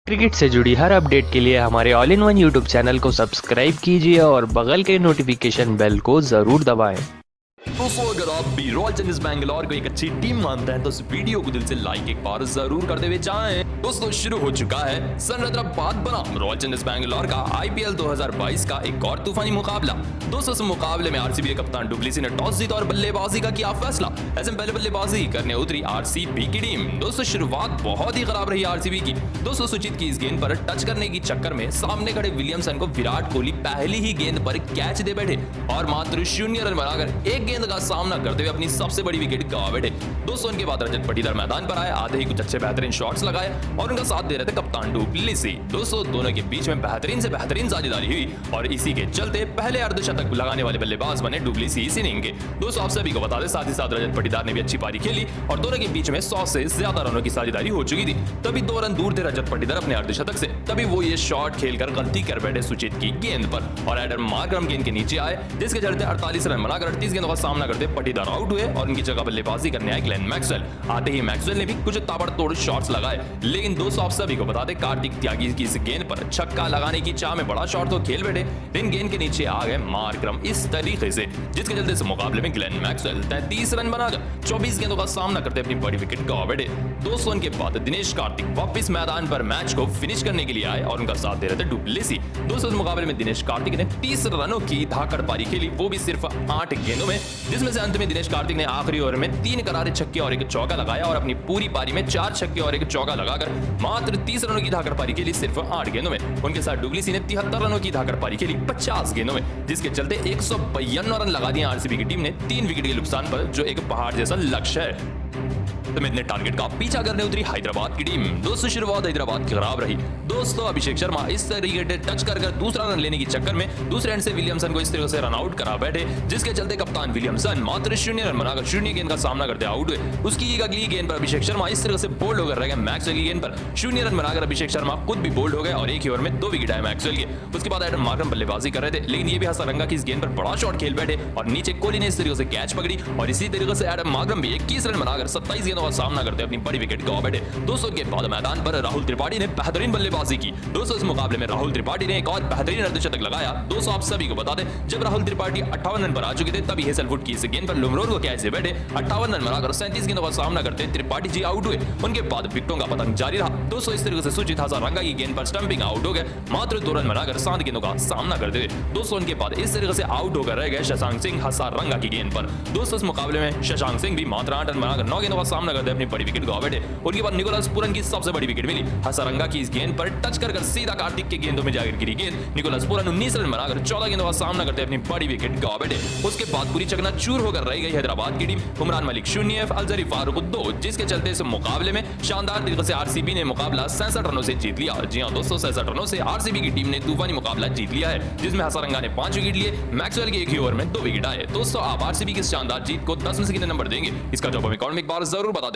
Cricket से जुड़ी हर update के लिए हमारे all in one YouTube channel को सब्सक्राइब कीजिए और बगल के नोटिफिकेशन बेल को जरूर दबाएं। दोस्तों अगर आप भी रॉयल चैलेंजर्स बैंगलोर को एक अच्छी टीम मानते हैं तो इस वीडियो को दिल से लाइक एक बार जरूर करते हुए जाएं। दोस्तों शुरू हो चुका है सनरैदराबाद बनाम रॉयल चैलेंजर्स बैंगलोर का आईपीएल 2022 का एक और तूफानी मुकाबला। दोस्तों इस मुकाबले में आरसीबी के कप्तान डुप्लेसी ने टॉस जीता और बल्लेबाजी का किया फैसला। ऐसे में पहले बल्लेबाजी करने उतरी आरसीबी की टीम। दोस्तों शुरुआत बहुत ही खराब रही आरसीबी की। दोस्तों सुचित की इस गेंद पर टच करने की चक्कर में सामने खड़े विलियमसन को विराट कोहली पहली ही गेंद पर कैच दे बैठे और मात्र 0 रन बनाकर एक गेंद का सामना करते हुए अपनी सबसे बड़ी विकेट गंवा बैठे। दोस्तों उनके बाद रजत पाटीदार मैदान पर आए, आते ही कुछ अच्छे बेहतरीन शॉट्स लगाए और उनका साथ दे रहे थे कप्तान डुप्लेसी। दोस्तों दोनों के बीच में बेहतरीन से बेहतरीन साझेदारी हुई और इसी के चलते पहले अर्धशतक लगाने वाले बल्लेबाज बने डुप्लेसी इस इनिंग के। दोस्तों आप सभी को बता दें साथ ही साथ रजत पाटीदार ने भी अच्छी पारी खेली और दोनों के बीच में 100 से ज्यादा रनों की साझेदारी हो चुकी थी। तभी 2 रन दूर थे रजत पाटीदार अपने अर्धशतक से। तभी वो ये शॉट खेलकर गलती कर बैठे सुचित की गेंद पर और एडम मार्करम गेंद के नीचे आए, जिसके चलते 48 रन बनाकर 38 गेंदों का सामना करते पाटीदार आउट हुए और उनकी जगह बल्लेबाजी करने आए ग्लेन मैक्सवेल। आते ही मैक्सवेल ने भी कुछ ताबड़तोड़ शॉट्स लगाए, लेकिन दोस्तों आप सभी को बता दें कार्तिक त्यागी की इस गेंद पर छक्का लगाने की चाह में बड़ा शॉट तो खेल बैठे, लेकिन गेंद के नीचे आ गए मार्करम इस तरीके से, जिसके चलते इस मुकाबले में ग्लेन मैक्सवेल 33 रन बनाकर 24 गेंदों का सामना करते अपनी बड़ी विकेट गंवा बैठे। दोस्तों उनके बाद दिनेश कार्तिक वापस मैदान पर मैच को फिनिश करने के लिए आए और उनका साथ दे रहे थे डुप्लेसी। दोस्तों इस मुकाबले में दिनेश कार्तिक ने 30 रनों की धाकड़ पारी खेली, वो भी सिर्फ 8 गेंदों में, जिसमें से अंत में दिनेश कार्तिक ने आखिरी ओवर में 3 करारे छक्के और 1 चौका लगाया और अपनी पूरी पारी में 4 छक्के और 1 चौका लगाकर मात्र 30 रनों की धाकड़ पारी खेली सिर्फ 8 गेंदों में। उनके साथ डुप्लेसी ने 73 रनों की धाकड़ पारी खेली 50 गेंदों में, जिसके चलते 152 रन लगा दिए आरसीबी की टीम ने 3 विकेट के नुकसान पर, जो एक पहाड़ जैसा लक्ष्य है। तो इतने टारगेट का पीछा करने उतरी हैदराबाद की टीम। दोस्तों शुरुआत हैदराबाद की खराब रही। दोस्तों अभिषेक शर्मा इस तरीके से टच कर दूसरा रन लेने के चक्कर में दूसरे एंड से विलियमसन को इस तरीके से रन आउट करा बैठे, जिसके चलते कप्तान विलियमसन मात्र 0 रन बनाकर 0 गेंद का सामना करते आउट हुए। उसकी अगली गेंद पर अभिषेक शर्मा इस तरह से बोल्ड होकर रह गए। मैक्सवेल की गेंद पर 0 रन बनाकर अभिषेक शर्मा खुद भी बोल्ड हो गए और एक ही ओवर में 2 विकेट आए मैक्सवेल के। उसके बाद एडम मार्करम बल्लेबाजी कर रहे थे, लेकिन ये भी हसरंगा की इस गेंद पर बड़ा शॉट खेल बैठे और नीचे कोहली ने इस तरीके से कैच पकड़ी और इसी तरीके से एडम मार्करम भी 21 रन बनाकर 27 गेंदों का सामना करते अपनी बड़ी विकेट गंवा बैठे। दोस्तों के बाद मैदान पर राहुल त्रिपाठी ने बेहतरीन बल्लेबाजी की। दोस्तों इस मुकाबले में राहुल त्रिपाठी ने एक और बेहतरीन अर्धशतक लगाया। दोस्तों आप सभी को बता दें जब राहुल त्रिपाठी 58 रन पर आ चुके थे तभी हेजलवुड की इस गेंद पर लुमरोर को कैच से बैठे 58 रन बनाकर 37 गेंदों का सामना करते त्रिपाठी जी आउट हुए। उनके बाद विकेटों का पतंग जारी रहा। दोस्तों इस तरीके से सुचित हजारंगा की गेंद पर स्टंपिंग आउट हो गए, मात्र 2 रन बनाकर 7 गेंदों का सामना करते हुए। दोस्तों उनके बाद इस तरीके से आउट होकर रह गए शशांक सिंह हजारंगा की गेंद पर। दोस्तों इस मुकाबले में शशांक सिंह भी मात्र 8 रन बनाकर 9 गेंदों का सामना करते अपनी बड़ी विकेट गंवा बैठे। उनके बाद निकोलस पूरन की सबसे बड़ी विकेट मिली। हसरंगा की इस गेंद पर टच कर सीधा कार्तिक के गेंदों में जाकर गिरी गेंद। निकोलस पूरन 19 रन बनाकर 14 गेंदों का सामना करते अपनी बड़ी विकेट गंवा बैठे। उसके बाद पूरी चकनाचूर होकर रह गई हैदराबाद की टीम। उमरान मलिक 0, अलजरी फारूक 2, जिसके चलते इस मुकाबले में शानदार तरीके से आरसीबी ने मुकाबला 67 रनों से जीत लिया। जी हां दोस्तों 67 रनों से आरसीबी की टीम ने तूफानी मुकाबला जीत लिया है, जिसमें हसरंगा ने 5 विकेट लिए, मैक्सवेल के एक ही ओवर में 2 विकेट आए। दोस्तों आप आरसीबी की शानदार जीत को 10 में से कितने नंबर देंगे, इसका जवाब हमें कमेंट में एक बार जरूर बता देंगे।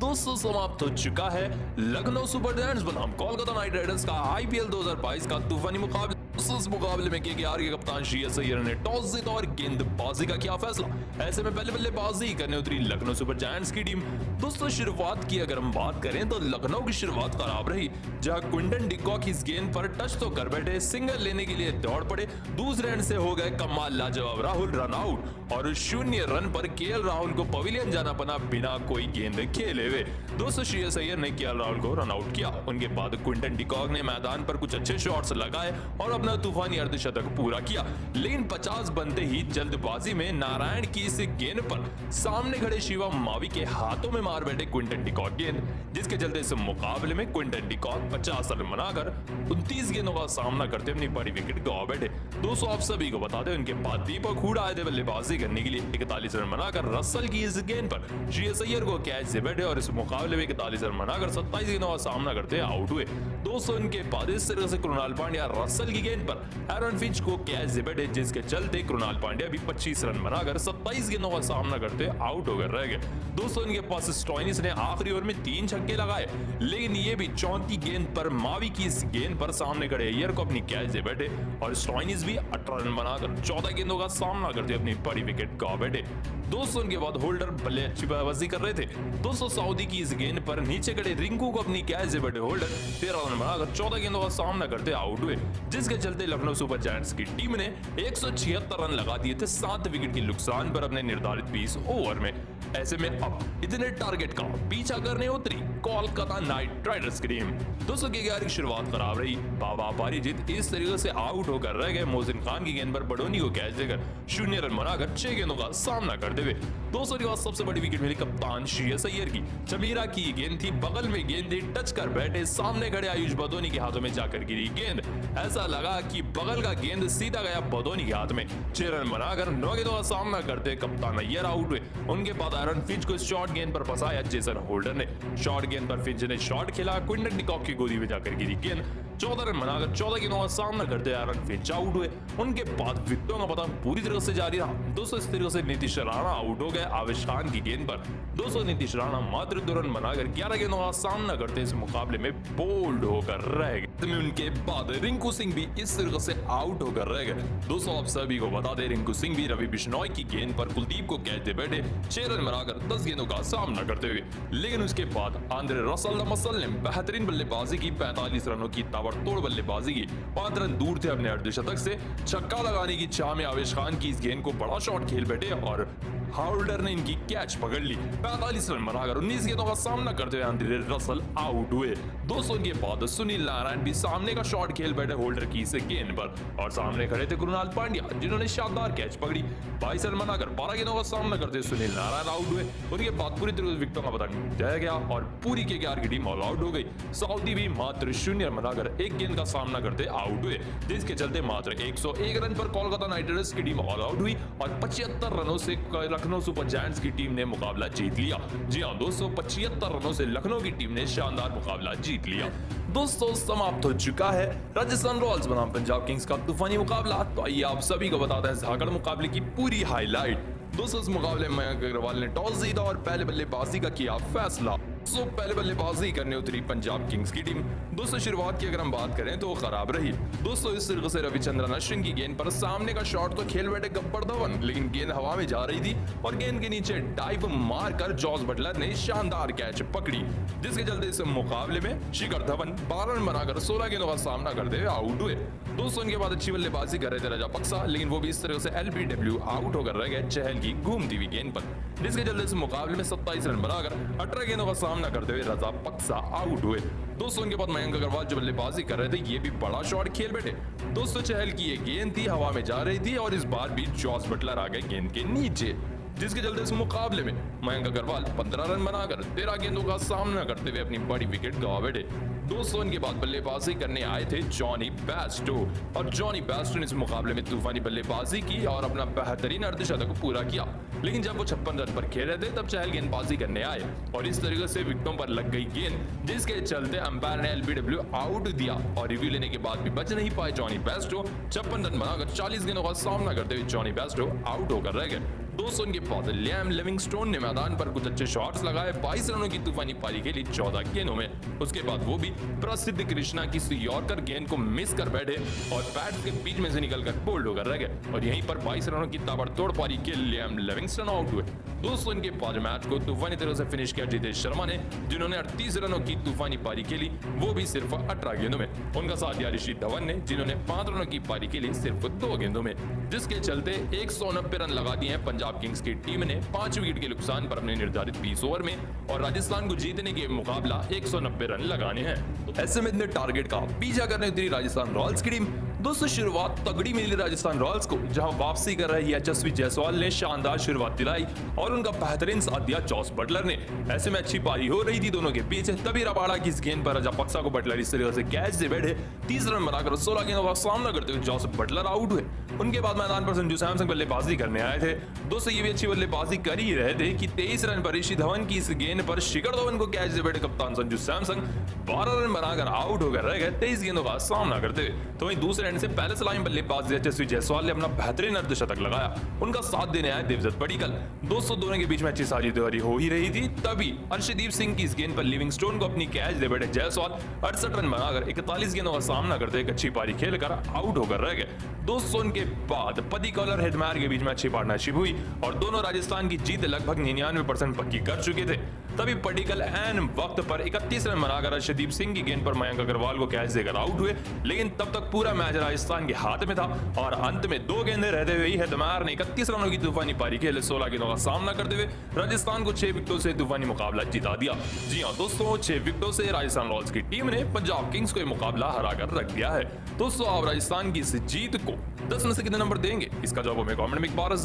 दोस्तों समाप्त हो चुका है लखनऊ सुपर जायंट्स बनाम कोलकाता नाइट राइडर्स का आईपीएल 2022 का तूफानी मुकाबला। इस मुकाबले में केकेआर के कप्तान श्रेयस अय्यर ने टॉस जीता और गेंदबाजी का किया फैसला। ऐसे में पहले बल्लेबाजी करने उतरी लखनऊ सुपर जायंट्स की टीम। दोस्तों शुरुआत की अगर हम बात करें तो लखनऊ की शुरुआत खराब रही, जहां क्विंटन डिकॉक इस गेंद पर टच तो कर बैठे, सिंगल लेने के लिए दौड़ पड़े, दूसरे एंड से हो गए कमाल लाजवाब राहुल रन आउट और 0 रन पर केएल राहुल को पवेलियन जाना पड़ा बिना कोई गेंद खेले हुए। दोस्तों श्रेयस अय्यर ने केएल राहुल को रन आउट किया। उनके बाद क्विंटन डिकॉक ने मैदान पर कुछ अच्छे शॉट्स लगाए और अपना तूफानी अर्धशतक पूरा किया, लेकिन 50 बनते ही जल्दबाजी में नारायण की इस गेंद पर सामने खड़े शिवम मावी के हाथों में मार बैठे क्विंटन डिकॉक गेंद, जिसके चलते इस मुकाबले में क्विंटन डिकॉक 50 रन बनाकर 29 गेंदों का सामना करते अपनी बड़ी विकेट गंवा बैठे। दोस्तों आप सभी को बता दें उनके बाद दीपक हुडा आए थे बल्लेबाजी करने के लिए। 41 रन बनाकर रसल की इस गेंद पर श्रेयस अय्यर को कैच से बैठे और इस मुकाबले में 41 रन बनाकर 27 गेंदों का सामना करते आउट हुए। दोस्तों इनके बाद इस तरह से कृणाल पांड्या रसल की गेंद गेंद पर एरन फिंच को कैच से बैठे, जिसके चलते कृणाल पांड्या भी 25 रन बनाकर 27 गेंदों का सामना करते आउट होकर रह गए। दोस्तों इनके पास स्टॉइनिस ने आखिरी ओवर में 3 छक्के लगाए, लेकिन ये भी 34 गेंद पर मावी की इस गेंद पर सामने खड़े अय्यर को अपनी कैच से बैठे और स्टॉइनिस भी 18 रन बनाकर 14 गेंदों का सामना करते अपनी बड़ी विकेट गवा बैठे। दोस्तों उनके बाद होल्डर बल्ले अच्छी बल्लेबाजी कर रहे थे। दोस्तों सऊदी की इस गेंद पर नीचे खड़े रिंकू को अपनी कैच से बैठे होल्डर 13 रन बनाकर 14 गेंदों का सामना करते आउट हुए, जिसके चलते लखनऊ सुपर जायंट्स की टीम ने 176 रन लगा दिए थे 7 विकेट के नुकसान पर अपने निर्धारित 20 ओवर में। ऐसे में अब इतने टारगेट का पीछा करने उतरी कोलकाता नाइट राइडर्स की टीम। दोस्तों की 11 की शुरुआत खराब रही। बाबा पारीजित इस तरीके से आउट होकर रह गए। मोहसिन खान की गेंद पर बडोनी को कैच देकर 0 रन बनाकर 6 गेंदों का सामना करते हुए। दोस्तों के बाद सबसे बड़ी विकेट मिली कप्तान श्रेयस अय्यर की। चमीरा की गेंद थी, बगल में गेंद थी, टच कर बैठे, सामने खड़े आयुष बदोनी के हाथों में जाकर गिरी गेंद। ऐसा लगा कि बगल का गेंद सीधा गया बदोनी के हाथ में। 6 रन बनाकर 9 गेंदों का सामना करते कप्तान अय्यर आउट हुए। उनके बाद एरन फिंच को शॉर्ट गेंद पर फंसाया जेसन होल्डर ने। शॉर्ट गेंद पर फिंच ने शॉट खेला, क्विंटन डिकॉक की गोदी में जाकर गिरी गेंद। 14 रन बनाकर 14 गेंदों का सामना करते एरन फिंच आउट हुए। उनके बाद विकेटों का पतन पूरी तरह से जारी रहा। दोस्तों इस तरीके से नीतीश राणा आउट हो गए आवेश खान की गेंद पर। दोस्तों नीतीश राणा मात्र 2 रन बनाकर 11 गेंदों का सामना करते इस मुकाबले में बोल्ड होकर रह गए। उनके बाद रिंकू सिंह भी इस तरीके से आउट होकर रह गए। दोस्तों आप सभी को बता दें रिंकू सिंह भी रवि बिश्नोई की गेंद पर कुलदीप को कैच दे बैठे 6 रन बनाकर 10 गेंदों का सामना करते हुए। लेकिन उसके बाद आंद्रे रसल ने बेहतरीन बल्लेबाजी की, 45 रनों की ताबड़तोड़ बल्लेबाजी की। 5 रन दूर थे अपने अर्धशतक से। छक्का लगाने की चाह में आवेश खान की इस गेंद को बड़ा शॉट खेल बैठे और होल्डर ने इनकी कैच पकड़ ली। 45 रन बनाकर 19 गेंदों का सामना करते हुए आंद्रे रसल आउट हुए। दोस्तों इनके बाद सुनील नारायण भी सामने का शॉट खेल बैठे होल्डर की इस गेंद पर और सामने खड़े थे कृणाल पांड्या, जिन्होंने शानदार कैच पकड़ी। 22 रन बनाकर 12 गेंदों का सामना करते सुनील नारायण आउट हुए। उनके बाद पूरी तरह से विकेटों का पतन जय गया और पूरी के 11 की टीम ऑल आउट हो गई। सऊदी भी मात्र 0 रन बनाकर 1 गेंद का सामना करते आउट हुए, जिसके चलते मात्र 101 रन पर कोलकाता नाइट राइडर्स की टीम ऑल आउट हुई और 75 रनों से लखनऊ सुपर जायंट्स की टीम ने मुकाबला जीत लिया। जी हां दोस्तों, 75 रनों से लखनऊ की टीम ने शानदार मुकाबला जीत लिया। दोस्तों समाप्त हो चुका है राजस्थान रॉयल्स बनाम पंजाब किंग्स का तूफानी मुकाबला। तो आइए आप सभी को बताते हैं झाकड़ मुकाबले की पूरी हाईलाइट। दोस्तों इस मुकाबले में मयंक अग्रवाल ने टॉस जीता और पहले बल्लेबाजी का किया फैसला। दोस्तों पहले बल्लेबाजी करने उतरी पंजाब किंग्स की टीम। दोस्तों शुरुआत की अगर हम बात करें तो खराब रही। दोस्तों इस तरीके से रविचंद्रन अश्विन की गेंद पर सामने का शॉट तो खेल बैठे गब्बर धवन, लेकिन गेंद हवा में जा रही थी और गेंद के नीचे डाइव मारकर जॉस बटलर ने शानदार कैच पकड़ी, जिसके चलते इस मुकाबले में शिखर धवन 12 रन बनाकर 16 गेंदों का सामना करते हुए आउट हुए। दोस्तों इनके बाद अच्छी बल्लेबाजी कर रहे थे रजापक्सा, लेकिन वो भी इस तरह से एलबीडब्ल्यू आउट होकर रह गए चहल की घूमती हुई गेंद पर, जिसके चलते इस मुकाबले में 27 रन बनाकर 18 गेंदों का सामना करते हुए रजापक्सा आउट हुए। दोस्तों इनके बाद मयंक अग्रवाल जो बल्लेबाजी कर रहे थे ये भी बड़ा शॉट खेल बैठे। दोस्तों चहल की ये गेंद थी, हवा में जा रही थी और इस बार भी जॉस बटलर आ गए गेंद के नीचे, जिसके चलते इस मुकाबले में मयंक अग्रवाल 15 रन बनाकर 13 गेंदों का सामना करते हुए अपनी बड़ी विकेट गंवा बैठे। दोस्तों इनके बाद बल्लेबाजी करने आए थे जॉनी बेस्टो और जॉनी बेस्टो ने इस मुकाबले में तूफानी बल्लेबाजी की और अपना बेहतरीन अर्धशतक पूरा किया। लेकिन जब वो 56 रन पर खेल रहे थे तब चहल गेंदबाजी करने आए और इस तरीके से विकेटों पर लग गई गेंद, जिसके चलते अंपायर ने एलबीडब्ल्यू आउट दिया और रिव्यू लेने के बाद भी बच नहीं पाए जॉनी बेस्टो। 56 रन बनाकर 40 गेंदों का सामना करते हुए जॉनी बेस्टो आउट होकर रह गए। दोस्तों इनके बाद लियाम लिविंगस्टोन ने मैदान पर कुछ अच्छे शॉट्स लगाए, 22 रनों की तूफानी पारी खेली 14 गेंदों में। उसके बाद वो भी प्रसिद्ध कृष्णा की यॉर्कर गेंद को मिस कर बैठे और बैट के बीच में से निकलकर बोल्ड होकर रह गए और यहीं पर 22 रनों की ताबड़तोड़ पारी के लियाम लिविंगस्टन आउट हुए। दोस्तों इनके बाद मैच को तूफानी तरह से फिनिश किया जितेश शर्मा ने, जिन्होंने 38 रनों की तूफानी पारी खेली, वो भी सिर्फ 18 गेंदों में। उनका साथ दिया ऋषि धवन ने, जिन्होंने 5 रनों की पारी खेली सिर्फ 2 गेंदों में, जिसके चलते 190 रन लगा दिए हैं पंजाब किंग्स की टीम ने 5 विकेट के नुकसान पर अपने निर्धारित 20 ओवर में और राजस्थान को जीतने के मुकाबला 190 रन लगाने हैं। ऐसे में इतने टारगेट का पीछा करने उतरी राजस्थान रॉयल्स की टीम। दोस्तों शुरुआत तगड़ी मिली राजस्थान रॉयल्स को, जहां वापसी कर रही यशस्वी जायसवाल ने शानदार शुरुआत दिलाई और उनका बेहतरीन साथ दिया जॉस बटलर ने। ऐसे में अच्छी पारी हो रही थी दोनों के बीच, तभी रबाड़ा की इस गेंद पर रजापक्सा को बटलर इस तरीके से कैच से बैठे 30 रन बनाकर 16 गेंदों का सामना करते हुए जॉस बटलर आउट हुए। उनके बाद मैदान पर संजू सैमसन बल्लेबाजी करने आए थे। दोस्तों ये भी अच्छी बल्लेबाजी कर ही रहे थे कि 23 रन पर ऋषि धवन की इस गेंद पर शिखर धवन को कैच से बैठे कप्तान संजू सैमसन 12 रन बनाकर आउट होकर रह गए 23 गेंदों का सामना करते हुए। तो वहीं दूसरे न्यूजीलैंड से पहले सलामी बल्लेबाज यशस्वी जायसवाल ने अपना बेहतरीन अर्धशतक लगाया। उनका साथ देने आए देवदत्त पडिक्कल। दोस्तों दोनों के बीच में अच्छी साझेदारी हो ही रही थी, तभी अर्शदीप सिंह की इस गेंद पर लिविंगस्टोन को अपनी कैच दे बैठे जायसवाल 68 रन बनाकर 41 गेंदों का सामना करते एक अच्छी पारी खेलकर आउट होकर रह गए। दोस्तों उनके बाद पडिक्कल और हेडमायर के बीच में अच्छी पार्टनरशिप हुई और दोनों राजस्थान की जीत लगभग 99% पक्की कर चुके थे। तभी पडिक्कल ऐन वक्त पर 31 रन बनाकर अर्शदीप सिंह की गेंद पर मयंक अग्रवाल को कैच देकर आउट हुए, लेकिन तब तक पूरा मैच राजस्थान के हाथ में था और अंत में 2 गेंदें रहते हुए ही हेडमायर ने 31 रनों की तूफानी पारी खेले 16 गेंदों का सामना करते हुए राजस्थान को 6 विकेटों से तूफानी मुकाबला जिता दिया। जी हां दोस्तों, 6 विकेटों से राजस्थान रॉयल्स की टीम ने पंजाब किंग्स को मुकाबला हराकर रख दिया है। दोस्तों आप राजस्थान की इस जीत को 10 में से कितने नंबर देंगे? इसका जवाब हमें कमेंट में एक बार